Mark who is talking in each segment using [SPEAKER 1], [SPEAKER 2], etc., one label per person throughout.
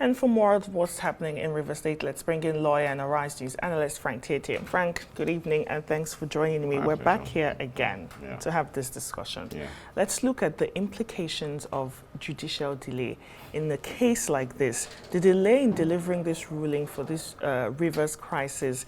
[SPEAKER 1] And for more of what's happening in River State, let's bring in lawyer and Arise News analyst Frank Tieti. And Frank, good evening and thanks for joining me. We're back here again to have this discussion. Let's look at the implications of judicial delay. In a case like this, the delay in delivering this ruling for this Rivers crisis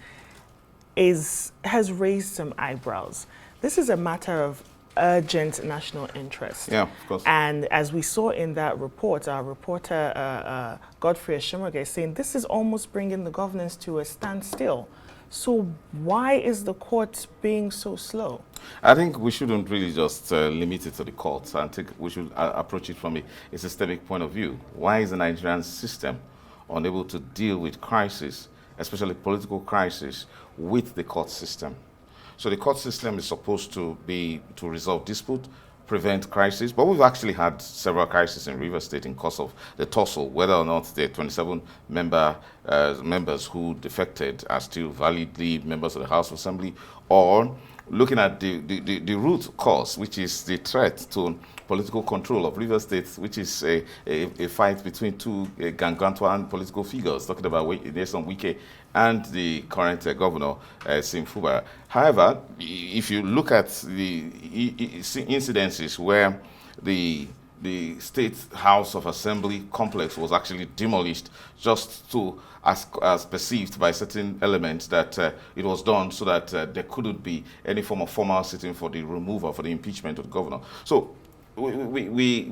[SPEAKER 1] has raised some eyebrows. This is a matter of urgent national interest.
[SPEAKER 2] Yeah, of course.
[SPEAKER 1] And as we saw in that report, our reporter Godfrey Ashimoge saying this is almost bringing the governance to a standstill. So why is the court being so slow?
[SPEAKER 2] I think we shouldn't really just limit it to the courts. We should approach it from a systemic point of view. Why is the Nigerian system unable to deal with crisis, especially political crisis, with the court system? So the court system is supposed to resolve dispute, prevent crisis, but we've actually had several crises in River State in cause of the tussle, whether or not the 27 members who defected are still validly members of the House of Assembly, or looking at the root cause, which is the threat to political control of River State, which is a fight between two Gangantuan political figures, talking about Nyesom Wike and the current governor, Sim Fubara. However, if you look at the incidences where the State House of Assembly complex was actually demolished just to, as perceived by certain elements, that it was done so that there couldn't be any form of formal sitting for the removal, for the impeachment of the governor. So we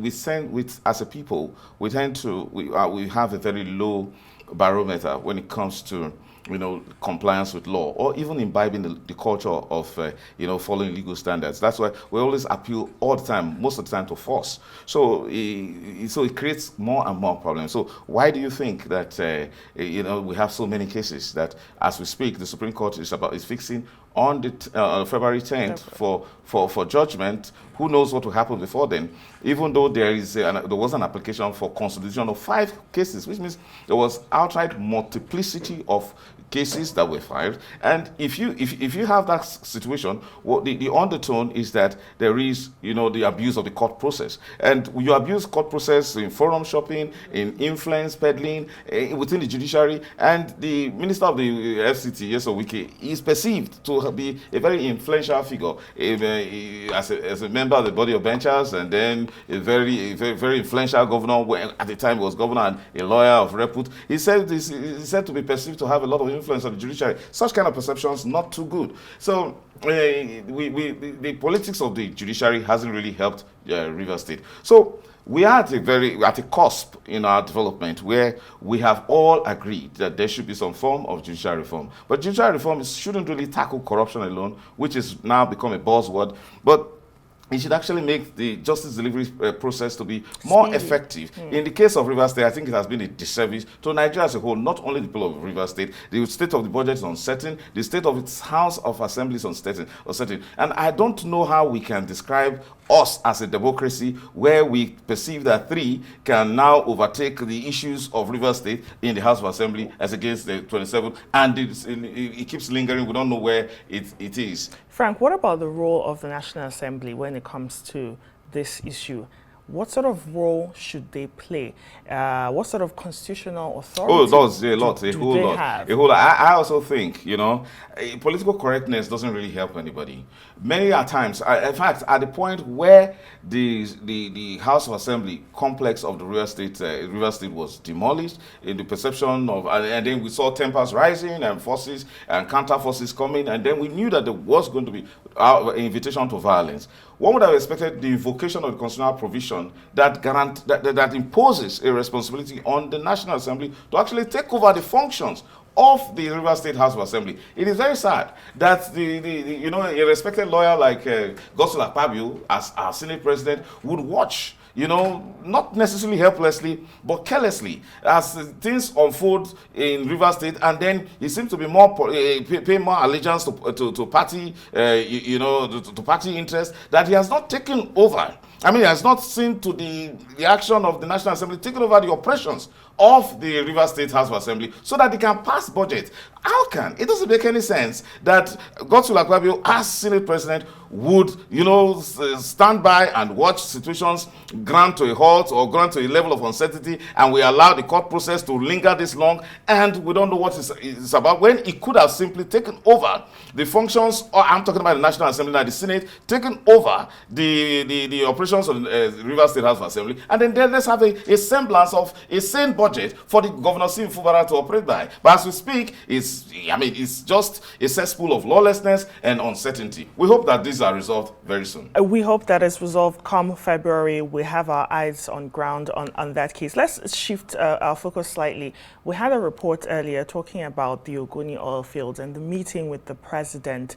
[SPEAKER 2] as a people, we have a very low barometer when it comes to compliance with law, or even imbibing the culture of following legal standards. That's why we always appeal all the time, most of the time, to force. So it creates more and more problems. So why do you think that we have so many cases that, as we speak, the Supreme Court is fixing on the February 10th for judgment? Who knows what will happen before then? Even though there was an application for constitution of 5 cases, which means there was outright multiplicity of cases that were filed. And if you have that situation, the undertone is that there is the abuse of the court process, and you abuse court process in forum shopping, in influence peddling within the judiciary, and the minister of the FCT, Nyesom Wike, is perceived to be a very influential figure as a member of the body of benchers, and then a very influential governor. At the time he was governor and a lawyer of repute. He's said to be perceived to have a lot of influence on the judiciary. Such kind of perceptions not too good. So the politics of the judiciary hasn't really helped River State. So we are at a cusp in our development where we have all agreed that there should be some form of judicial reform. But judicial reform shouldn't really tackle corruption alone, which has now become a buzzword, but it should actually make the justice delivery process to be more effective. In the case of River State, I think it has been a disservice to Nigeria as a whole, not only the people of River State. The state of the budget is uncertain. The state of its House of Assembly is uncertain. And I don't know how we can describe us as a democracy where we perceive that 3 can now overtake the issues of River State in the House of Assembly as against the 27, and it keeps lingering. We don't know where it is.
[SPEAKER 1] Frank, what about the role of the National Assembly when it comes to this issue? What sort of role should they play? What sort of constitutional authority?
[SPEAKER 2] Oh, there's a lot, a whole lot. I also think, political correctness doesn't really help anybody. Many times, in fact, at the point where the House of Assembly complex of the River State was demolished, in the perception of, and then we saw tempers rising and forces and counter forces coming, and then we knew that there was going to be an invitation to violence. One would have expected the invocation of the constitutional provision that imposes a responsibility on the National Assembly to actually take over the functions of the River State House of Assembly. It is very sad that a respected lawyer like Akpabio, as our Senate President, would watch, not necessarily helplessly, but carelessly, as things unfold in River State, and then he seems to be pay more allegiance to party, to party interest, that he has not taken over. I mean, he has not seen to the action of the National Assembly taking over the operations of the Rivers State House of Assembly so that they can pass budget. How can? It doesn't make any sense that Godswill Akpabio, as Senate President, would, stand by and watch situations grind to a halt or grind to a level of uncertainty, and we allow the court process to linger this long, and we don't know what it's about, when he could have simply taken over the functions, or I'm talking about the National Assembly and the Senate, taken over the operations of the Rivers State House of Assembly, and then let's have a semblance of a sane budget for the Governor Sim Fubara to operate by. But as we speak, it's just a cesspool of lawlessness and uncertainty. We hope that these are resolved very soon.
[SPEAKER 1] We hope that it's resolved come February. We have our eyes on ground on that case. Let's shift our focus slightly. We had a report earlier talking about the Ogoni oil fields and the meeting with the president.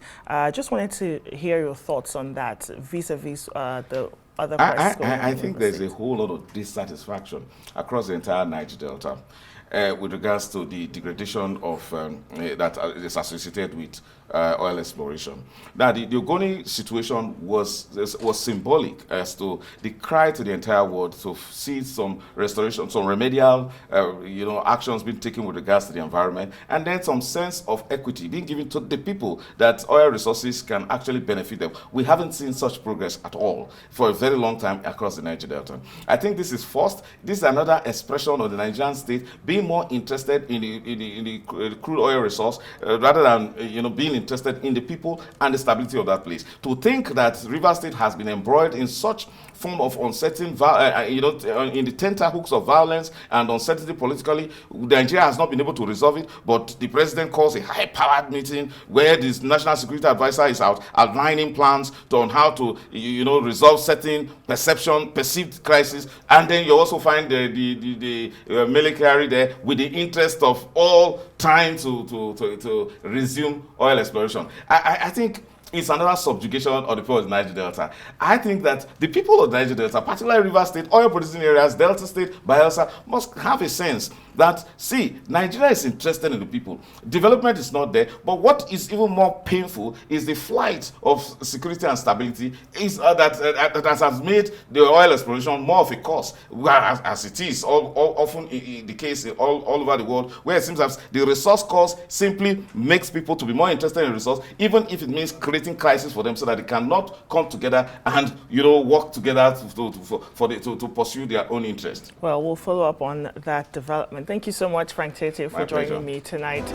[SPEAKER 1] Just wanted to hear your thoughts on that vis-a-vis the other press.
[SPEAKER 2] I think there's a whole lot of dissatisfaction across the entire Niger Delta with regards to the degradation of that is associated with oil exploration. Now, the Ogoni situation was symbolic as to the cry to the entire world to see some restoration, some remedial, actions being taken with regards to the environment, and then some sense of equity being given to the people that oil resources can actually benefit them. We haven't seen such progress at all for a very long time across the Niger Delta. I think this is first. This is another expression of the Nigerian state being more interested in the crude oil resource rather than being interested in the people and the stability of that place. To think that Rivers State has been embroiled in such form of uncertain, in the tenterhooks of violence and uncertainty politically, Nigeria has not been able to resolve it, but the president calls a high-powered meeting where this national security advisor is out outlining plans on how to, resolve certain perceived crisis, and then you also find the military there with the interest of all trying to resume oil exploration. I think it's another subjugation of the people of the Niger Delta. I think that the people of the Niger Delta, particularly Rivers State, oil producing areas, Delta State, Bayelsa, must have a sense that, see, Nigeria is interested in the people. Development is not there, but what is even more painful is the flight of security and stability that has made the oil exploration more of a cost, as it is often the case all over the world, where it seems that the resource cost simply makes people to be more interested in resource, even if it means creating crisis for them so that they cannot come together and work together to pursue their own interest.
[SPEAKER 1] Well, we'll follow up on that development. Thank you so much, Frank Tietie, for joining me tonight.